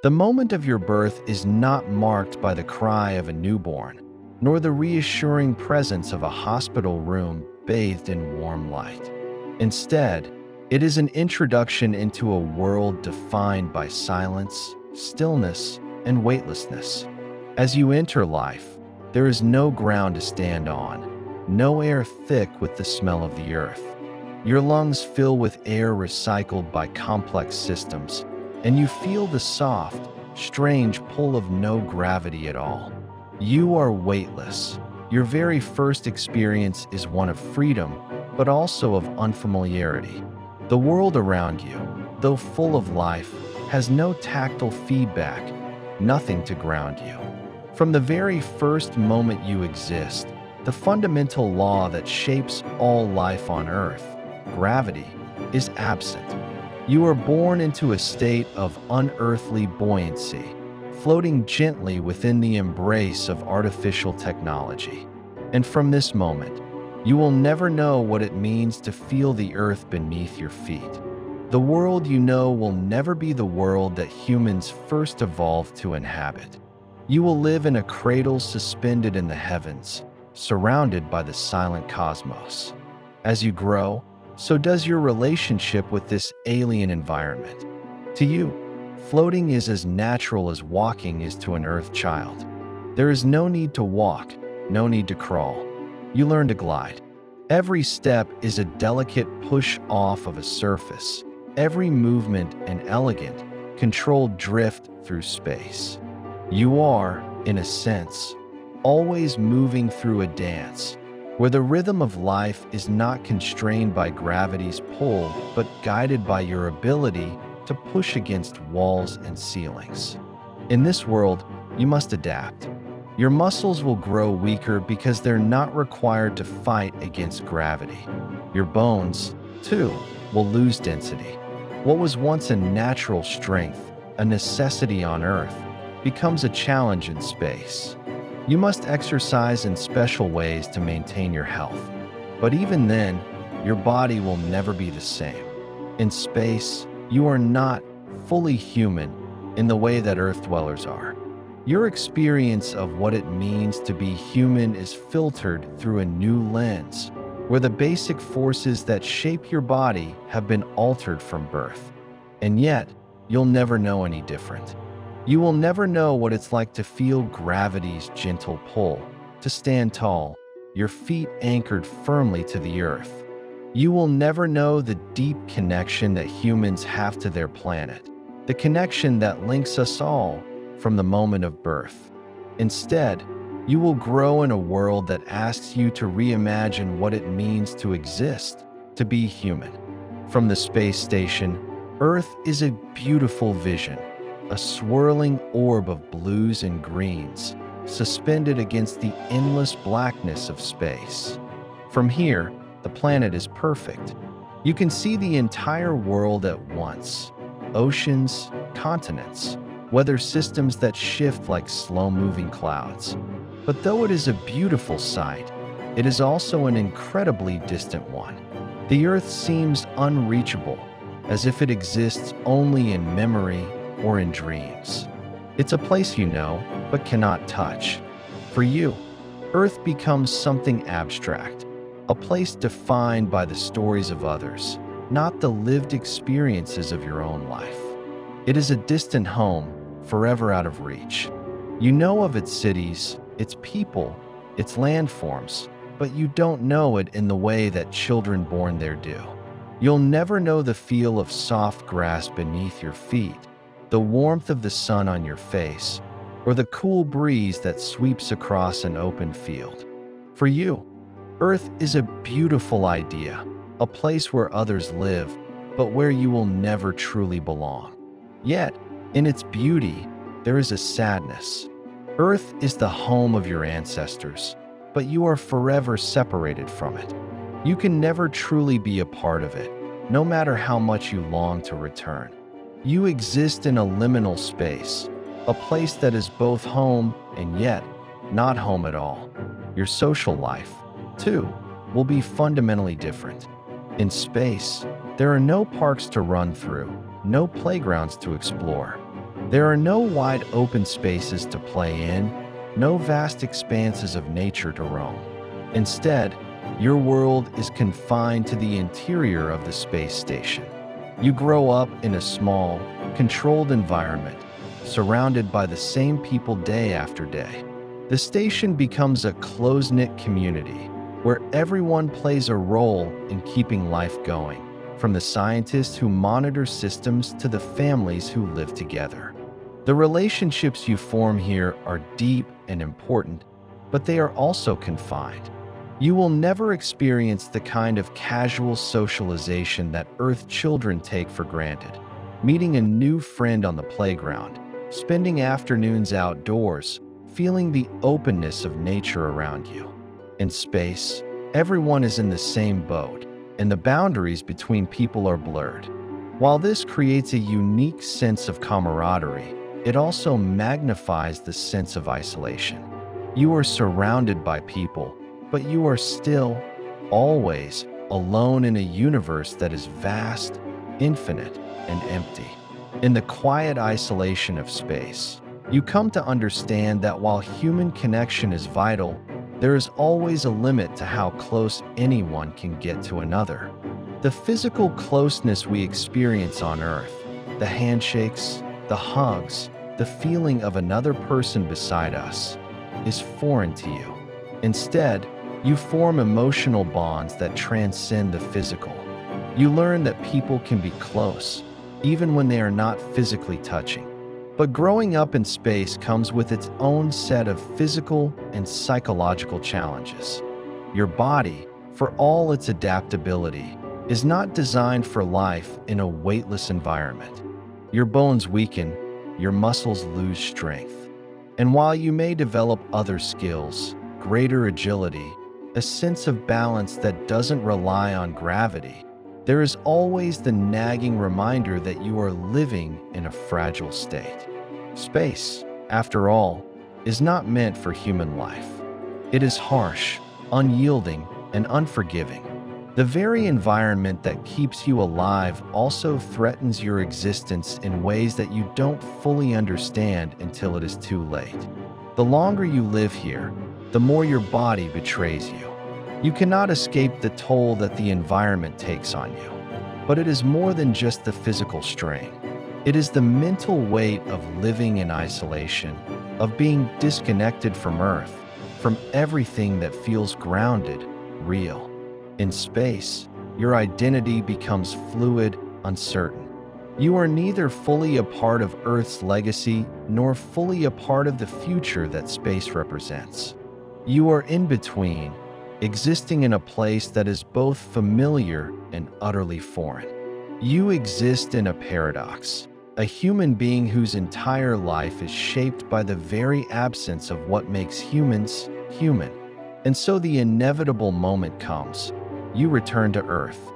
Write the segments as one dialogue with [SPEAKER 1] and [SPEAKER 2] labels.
[SPEAKER 1] The moment of your birth is not marked by the cry of a newborn, nor the reassuring presence of a hospital room bathed in warm light. Instead, it is an introduction into a world defined by silence, stillness, and weightlessness. As you enter life, there is no ground to stand on, no air thick with the smell of the earth. Your lungs fill with air recycled by complex systems, and you feel the soft, strange pull of no gravity at all. You are weightless. Your very first experience is one of freedom, but also of unfamiliarity. The world around you, though full of life, has no tactile feedback, nothing to ground you. From the very first moment you exist, the fundamental law that shapes all life on Earth, gravity, is absent. You are born into a state of unearthly buoyancy, floating gently within the embrace of artificial technology. And from this moment, you will never know what it means to feel the earth beneath your feet. The world you know will never be the world that humans first evolved to inhabit. You will live in a cradle suspended in the heavens, surrounded by the silent cosmos. As you grow, so does your relationship with this alien environment. To you, floating is as natural as walking is to an Earth child. There is no need to walk, no need to crawl. You learn to glide. Every step is a delicate push off of a surface, every movement an elegant, controlled drift through space. You are, in a sense, always moving through a dance, where the rhythm of life is not constrained by gravity's pull, but guided by your ability to push against walls and ceilings. In this world, you must adapt. Your muscles will grow weaker because they're not required to fight against gravity. Your bones, too, will lose density. What was once a natural strength, a necessity on Earth, becomes a challenge in space. You must exercise in special ways to maintain your health. But even then, your body will never be the same. In space, you are not fully human in the way that Earth dwellers are. Your experience of what it means to be human is filtered through a new lens, where the basic forces that shape your body have been altered from birth. And yet, you'll never know any different. You will never know what it's like to feel gravity's gentle pull, to stand tall, your feet anchored firmly to the earth. You will never know the deep connection that humans have to their planet, the connection that links us all from the moment of birth. Instead, you will grow in a world that asks you to reimagine what it means to exist, to be human. From the space station, Earth is a beautiful vision, a swirling orb of blues and greens, suspended against the endless blackness of space. From here, the planet is perfect. You can see the entire world at once: oceans, continents, weather systems that shift like slow-moving clouds. But though it is a beautiful sight, it is also an incredibly distant one. The Earth seems unreachable, as if it exists only in memory or in dreams. It's a place you know, but cannot touch. For you, Earth becomes something abstract, a place defined by the stories of others, not the lived experiences of your own life. It is a distant home, forever out of reach. You know of its cities, its people, its landforms, but you don't know it in the way that children born there do. You'll never know the feel of soft grass beneath your feet, the warmth of the sun on your face, or the cool breeze that sweeps across an open field. For you, Earth is a beautiful idea, a place where others live, but where you will never truly belong. Yet, in its beauty, there is a sadness. Earth is the home of your ancestors, but you are forever separated from it. You can never truly be a part of it, no matter how much you long to return. You exist in a liminal space, a place that is both home and yet not home at all. Your social life, too, will be fundamentally different. In space, there are no parks to run through, no playgrounds to explore. There are no wide open spaces to play in, no vast expanses of nature to roam. Instead, your world is confined to the interior of the space station. You grow up in a small, controlled environment, surrounded by the same people day after day. The station becomes a close-knit community where everyone plays a role in keeping life going, from the scientists who monitor systems to the families who live together. The relationships you form here are deep and important, but they are also confined. You will never experience the kind of casual socialization that Earth children take for granted. Meeting a new friend on the playground, spending afternoons outdoors, feeling the openness of nature around you. In space, everyone is in the same boat, and the boundaries between people are blurred. While this creates a unique sense of camaraderie, it also magnifies the sense of isolation. You are surrounded by people, but you are still, always, alone in a universe that is vast, infinite, and empty. In the quiet isolation of space, you come to understand that while human connection is vital, there is always a limit to how close anyone can get to another. The physical closeness we experience on Earth, the handshakes, the hugs, the feeling of another person beside us, is foreign to you. Instead, you form emotional bonds that transcend the physical. You learn that people can be close, even when they are not physically touching. But growing up in space comes with its own set of physical and psychological challenges. Your body, for all its adaptability, is not designed for life in a weightless environment. Your bones weaken, your muscles lose strength. And while you may develop other skills, greater agility, a sense of balance that doesn't rely on gravity, there is always the nagging reminder that you are living in a fragile state. Space, after all, is not meant for human life. It is harsh, unyielding, and unforgiving. The very environment that keeps you alive also threatens your existence in ways that you don't fully understand until it is too late. The longer you live here, the more your body betrays you. You cannot escape the toll that the environment takes on you. But it is more than just the physical strain. It is the mental weight of living in isolation, of being disconnected from Earth, from everything that feels grounded, real. In space, your identity becomes fluid, uncertain. You are neither fully a part of Earth's legacy nor fully a part of the future that space represents. You are in between, existing in a place that is both familiar and utterly foreign. You exist in a paradox, a human being whose entire life is shaped by the very absence of what makes humans human. And so the inevitable moment comes. You return to Earth,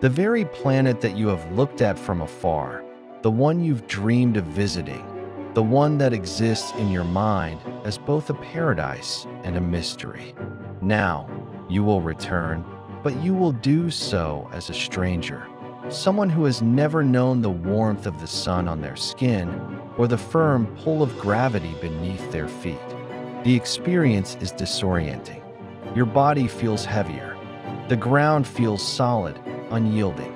[SPEAKER 1] the very planet that you have looked at from afar, the one you've dreamed of visiting, the one that exists in your mind as both a paradise and a mystery. Now, you will return, but you will do so as a stranger, someone who has never known the warmth of the sun on their skin or the firm pull of gravity beneath their feet. The experience is disorienting. Your body feels heavier. The ground feels solid, unyielding.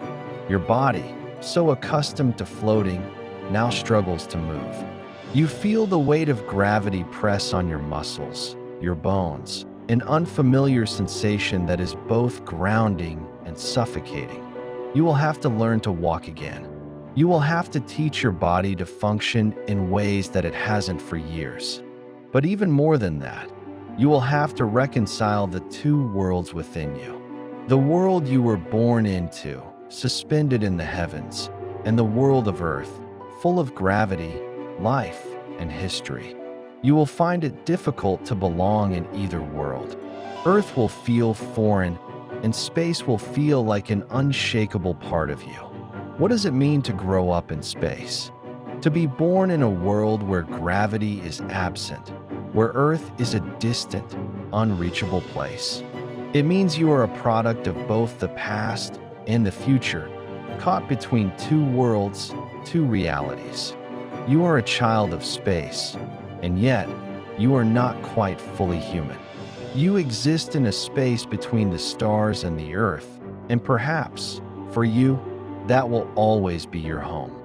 [SPEAKER 1] Your body, so accustomed to floating, now struggles to move. You feel the weight of gravity press on your muscles, your bones, an unfamiliar sensation that is both grounding and suffocating. You will have to learn to walk again. You will have to teach your body to function in ways that it hasn't for years. But even more than that, you will have to reconcile the two worlds within you. The world you were born into, suspended in the heavens, and the world of Earth, full of gravity, life, and history. You will find it difficult to belong in either world. Earth will feel foreign, and space will feel like an unshakable part of you. What does it mean to grow up in space? To be born in a world where gravity is absent, where Earth is a distant, unreachable place. It means you are a product of both the past and the future, caught between two worlds, two realities. You are a child of space, and yet you are not quite fully human. You exist in a space between the stars and the earth, and perhaps, for you, that will always be your home.